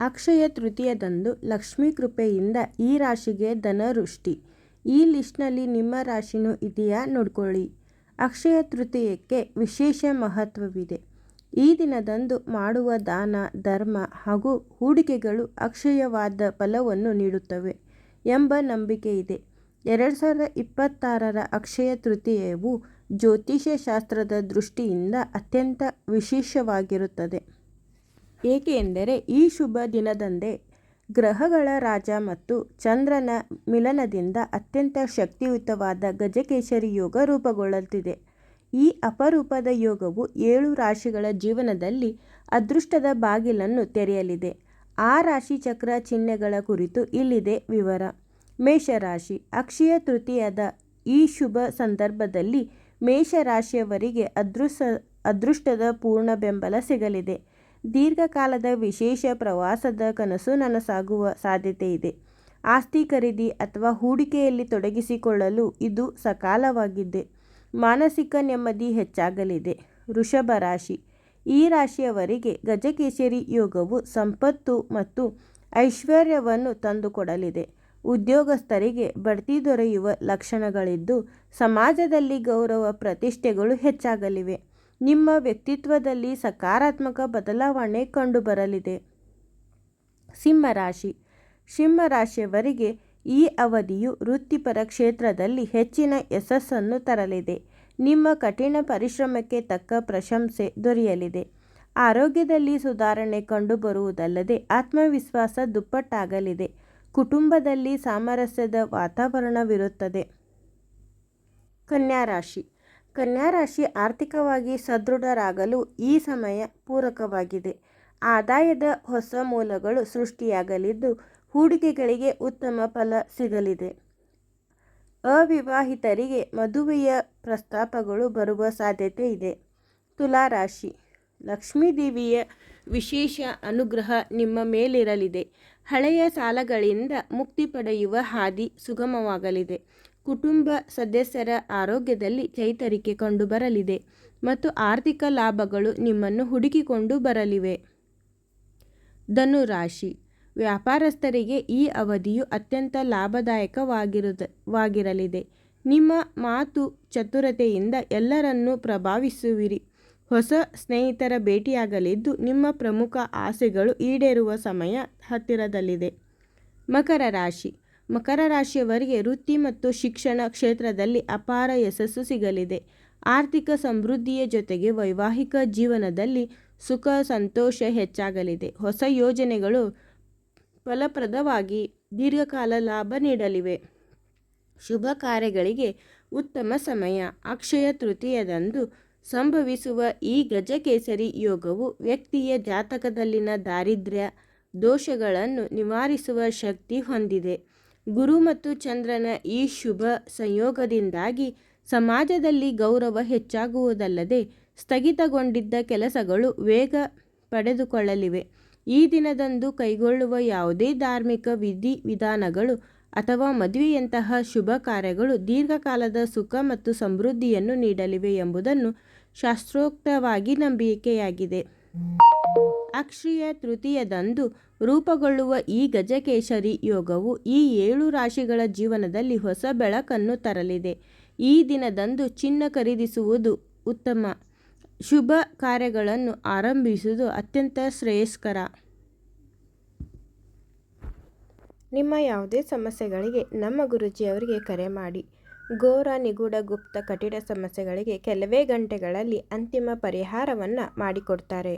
ಅಕ್ಷಯ ತೃತೀಯದಂದು ಲಕ್ಷ್ಮೀ ಕೃಪೆಯಿಂದ ಈ ರಾಶಿಗೆ ಧನವೃಷ್ಟಿ. ಈ ಲಿಸ್ಟ್ನಲ್ಲಿ ನಿಮ್ಮ ರಾಶಿನೂ ಇದೆಯಾ ನೋಡ್ಕೊಳ್ಳಿ. ಅಕ್ಷಯ ತೃತೀಯಕ್ಕೆ ವಿಶೇಷ ಮಹತ್ವವಿದೆ. ಈ ದಿನದಂದು ಮಾಡುವ ದಾನ, ಧರ್ಮ ಹಾಗೂ ಹೂಡಿಕೆಗಳು ಅಕ್ಷಯವಾದ ಫಲವನ್ನು ನೀಡುತ್ತವೆ ಎಂಬ ನಂಬಿಕೆ ಇದೆ. 2026ರ ಅಕ್ಷಯ ತೃತೀಯವು ಜ್ಯೋತಿಷ್ಯ ಶಾಸ್ತ್ರದ ದೃಷ್ಟಿಯಿಂದ ಅತ್ಯಂತ ವಿಶೇಷವಾಗಿರುತ್ತದೆ. ಏಕೆಂದರೆ ಈ ಶುಭ ದಿನದಂದೇ ಗ್ರಹಗಳ ರಾಜ ಮತ್ತು ಚಂದ್ರನ ಮಿಲನದಿಂದ ಅತ್ಯಂತ ಶಕ್ತಿಯುತವಾದ ಗಜಕೇಸರಿ ಯೋಗ ರೂಪುಗೊಳ್ಳುತ್ತಿದೆ. ಈ ಅಪರೂಪದ ಯೋಗವು 7 ರಾಶಿಗಳ ಜೀವನದಲ್ಲಿ ಅದೃಷ್ಟದ ಬಾಗಿಲನ್ನು ತೆರೆಯಲಿದೆ. ಆ ರಾಶಿ ಚಕ್ರ ಚಿಹ್ನೆಗಳ ಕುರಿತು ಇಲ್ಲಿದೆ ವಿವರ. ಮೇಷರಾಶಿ. ಅಕ್ಷಯ ತೃತೀಯದ ಈ ಶುಭ ಸಂದರ್ಭದಲ್ಲಿ ಮೇಷರಾಶಿಯವರಿಗೆ ಅದೃಷ್ಟದ ಪೂರ್ಣ ಬೆಂಬಲ ಸಿಗಲಿದೆ. ದೀರ್ಘಕಾಲದ ವಿಶೇಷ ಪ್ರವಾಸದ ಕನಸು ನನಸಾಗುವ ಸಾಧ್ಯತೆ ಇದೆ. ಆಸ್ತಿ ಖರೀದಿ ಅಥವಾ ಹೂಡಿಕೆಯಲ್ಲಿ ತೊಡಗಿಸಿಕೊಳ್ಳಲು ಇದು ಸಕಾಲವಾಗಿದೆ. ಮಾನಸಿಕ ನೆಮ್ಮದಿ ಹೆಚ್ಚಾಗಲಿದೆ. ವೃಷಭ ರಾಶಿ. ಈ ರಾಶಿಯವರಿಗೆ ಗಜಕೇಸರಿ ಯೋಗವು ಸಂಪತ್ತು ಮತ್ತು ಐಶ್ವರ್ಯವನ್ನು ತಂದುಕೊಡಲಿದೆ. ಉದ್ಯೋಗಸ್ಥರಿಗೆ ಬಡ್ತಿ ದೊರೆಯುವ ಲಕ್ಷಣಗಳಿದ್ದು ಸಮಾಜದಲ್ಲಿ ಗೌರವ ಪ್ರತಿಷ್ಠೆಗಳು ಹೆಚ್ಚಾಗಲಿವೆ. ನಿಮ್ಮ ವ್ಯಕ್ತಿತ್ವದಲ್ಲಿ ಸಕಾರಾತ್ಮಕ ಬದಲಾವಣೆ ಕಂಡುಬರಲಿದೆ. ಸಿಂಹರಾಶಿ. ಸಿಂಹರಾಶಿಯವರಿಗೆ ಈ ಅವಧಿಯು ವೃತ್ತಿಪರ ಕ್ಷೇತ್ರದಲ್ಲಿ ಹೆಚ್ಚಿನ ಯಶಸ್ಸನ್ನು ತರಲಿದೆ. ನಿಮ್ಮ ಕಠಿಣ ಪರಿಶ್ರಮಕ್ಕೆ ತಕ್ಕ ಪ್ರಶಂಸೆ ದೊರೆಯಲಿದೆ. ಆರೋಗ್ಯದಲ್ಲಿ ಸುಧಾರಣೆ ಕಂಡುಬರುವುದಲ್ಲದೆ ಆತ್ಮವಿಶ್ವಾಸ ದುಪ್ಪಟ್ಟಾಗಲಿದೆ. ಕುಟುಂಬದಲ್ಲಿ ಸಾಮರಸ್ಯದ ವಾತಾವರಣವಿರುತ್ತದೆ. ಕನ್ಯಾ ರಾಶಿ. ಕನ್ಯಾ ರಾಶಿ ಆರ್ಥಿಕವಾಗಿ ಸದೃಢರಾಗಲು ಈ ಸಮಯ ಪೂರಕವಾಗಿದೆ. ಆದಾಯದ ಹೊಸ ಮೂಲಗಳು ಸೃಷ್ಟಿಯಾಗಲಿದ್ದು ಹೂಡಿಕೆಗಳಿಗೆ ಉತ್ತಮ ಫಲ ಸಿಗಲಿದೆ. ಅವಿವಾಹಿತರಿಗೆ ಮದುವೆಯ ಪ್ರಸ್ತಾಪಗಳು ಬರುವ ಸಾಧ್ಯತೆ ಇದೆ. ತುಲಾ ರಾಶಿ. ಲಕ್ಷ್ಮೀದೇವಿಯ ವಿಶೇಷ ಅನುಗ್ರಹ ನಿಮ್ಮ ಮೇಲಿರಲಿದೆ. ಹಳೆಯ ಸಾಲಗಳಿಂದ ಮುಕ್ತಿ ಪಡೆಯುವ ಹಾದಿ ಸುಗಮವಾಗಲಿದೆ. ಕುಟುಂಬ ಸದಸ್ಯರ ಆರೋಗ್ಯದಲ್ಲಿ ಚೈತರಿಕೆ ಕಂಡುಬರಲಿದೆ ಮತ್ತು ಆರ್ಥಿಕ ಲಾಭಗಳು ನಿಮ್ಮನ್ನು ಹುಡುಕಿಕೊಂಡು ಬರಲಿವೆ. ಧನುರಾಶಿ. ವ್ಯಾಪಾರಸ್ಥರಿಗೆ ಈ ಅವಧಿಯು ಅತ್ಯಂತ ಲಾಭದಾಯಕವಾಗಿರಲಿದೆ. ನಿಮ್ಮ ಮಾತು ಚಾತುರ್ಯತೆಯಿಂದ ಎಲ್ಲರನ್ನೂ ಪ್ರಭಾವಿಸುವಿರಿ. ಹೊಸ ಸ್ನೇಹಿತರ ಭೇಟಿಯಾಗಲಿದ್ದು ನಿಮ್ಮ ಪ್ರಮುಖ ಆಸೆಗಳು ಈಡೇರುವ ಸಮಯ ಹತ್ತಿರದಲ್ಲಿದೆ. ಮಕರ ರಾಶಿ. ಮಕರ ರಾಶಿಯವರಿಗೆ ವೃತ್ತಿ ಮತ್ತು ಶಿಕ್ಷಣ ಕ್ಷೇತ್ರದಲ್ಲಿ ಅಪಾರ ಯಶಸ್ಸು ಸಿಗಲಿದೆ. ಆರ್ಥಿಕ ಸಮೃದ್ಧಿಯ ಜೊತೆಗೆ ವೈವಾಹಿಕ ಜೀವನದಲ್ಲಿ ಸುಖ ಸಂತೋಷ ಹೆಚ್ಚಾಗಲಿದೆ. ಹೊಸ ಯೋಜನೆಗಳು ಫಲಪ್ರದವಾಗಿ ದೀರ್ಘಕಾಲ ಲಾಭ ನೀಡಲಿವೆ. ಶುಭ ಕಾರ್ಯಗಳಿಗೆ ಉತ್ತಮ ಸಮಯ. ಅಕ್ಷಯ ತೃತೀಯದಂದು ಸಂಭವಿಸುವ ಈ ಗಜಕೇಸರಿ ಯೋಗವು ವ್ಯಕ್ತಿಯ ಜಾತಕದಲ್ಲಿನ ದಾರಿದ್ರ್ಯ ದೋಷಗಳನ್ನು ನಿವಾರಿಸುವ ಶಕ್ತಿ ಹೊಂದಿದೆ. ಗುರು ಮತ್ತು ಚಂದ್ರನ ಈ ಶುಭ ಸಂಯೋಗದಿಂದಾಗಿ ಸಮಾಜದಲ್ಲಿ ಗೌರವ ಹೆಚ್ಚಾಗುವುದಲ್ಲದೆ ಸ್ಥಗಿತಗೊಂಡಿದ್ದ ಕೆಲಸಗಳು ವೇಗ ಪಡೆದುಕೊಳ್ಳಲಿವೆ. ಈ ದಿನದಂದು ಕೈಗೊಳ್ಳುವ ಯಾವುದೇ ಧಾರ್ಮಿಕ ವಿಧಿವಿಧಾನಗಳು ಅಥವಾ ಮದುವೆಯಂತಹ ಶುಭ ಕಾರ್ಯಗಳು ದೀರ್ಘಕಾಲದ ಸುಖ ಮತ್ತು ಸಮೃದ್ಧಿಯನ್ನು ನೀಡಲಿವೆ ಎಂಬುದನ್ನು ಶಾಸ್ತ್ರೋಕ್ತವಾಗಿ ನಂಬಿಕೆಯಾಗಿದೆ. ಅಕ್ಷಯ ತೃತೀಯದಂದು ರೂಪುಗೊಳ್ಳುವ ಈ ಗಜಕೇಸರಿ ಯೋಗವು ಈ 7 ರಾಶಿಗಳ ಜೀವನದಲ್ಲಿ ಹೊಸ ಬೆಳಕನ್ನು ತರಲಿದೆ. ಈ ದಿನದಂದು ಚಿನ್ನ ಖರೀದಿಸುವುದು ಉತ್ತಮ. ಶುಭ ಕಾರ್ಯಗಳನ್ನು ಆರಂಭಿಸುವುದು ಅತ್ಯಂತ ಶ್ರೇಯಸ್ಕರ. ನಿಮ್ಮ ಯಾವುದೇ ಸಮಸ್ಯೆಗಳಿಗೆ ನಮ್ಮ ಗುರೂಜಿಯವರಿಗೆ ಕರೆ ಮಾಡಿ. ಘೋರ ನಿಗೂಢ ಗುಪ್ತ ಕಠಿಣ ಸಮಸ್ಯೆಗಳಿಗೆ ಕೆಲವೇ ಗಂಟೆಗಳಲ್ಲಿ ಅಂತಿಮ ಪರಿಹಾರವನ್ನು ಮಾಡಿಕೊಡ್ತಾರೆ.